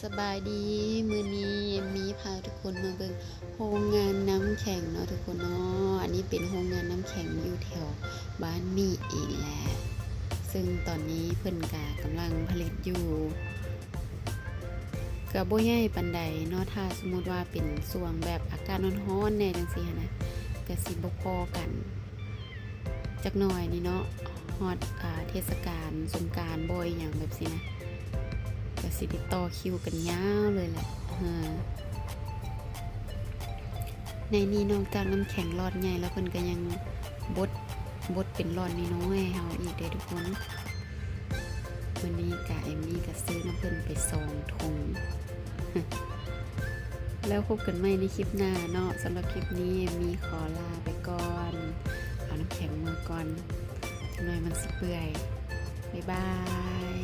สบายดีมื้อนี้มีพาทุกคนมาเบิ่งโรงงานน้ำแข็งเนาะทุกคนเนาะอันนี้เป็นโรงงานน้ำแข็งอยู่แถวบ้านมีอีกแหละซึ่งตอนนี้เพิ่นก็กำลังผลิตอยู่ก็บ่ใหญ่ปานใดเนาะถ้าสมมุติว่าเป็นช่วงแบบอากาศร้อนๆแน่จังซี่หั้นนะก็สิบ่พอกันจักหน่อยนี่เนาะฮอดเทศกาลสงกรานต์บ่อยหยังแบบซี่นะก็สิติดต่อคิวกันยาวเลยแหละในนี้นอกจากน้ำแข็งหลอดใหญ่แล้วเพิ่นก็ยังบดเป็นหลอดน้อยๆให้เฮาอีกได้ทุกคนวันนี้กะเอมมี่ก็ซื้อน้ำเพิ่นไป2 ถุง แล้วพบกันใหม่ในคลิปหน้าเนาะสำหรับคลิปนี้เอมมี่ขอลาไปก่อนเอาน้ำแข็งมาก่อนจังหน่อยมันสิเปื่อยบ๊ายบาย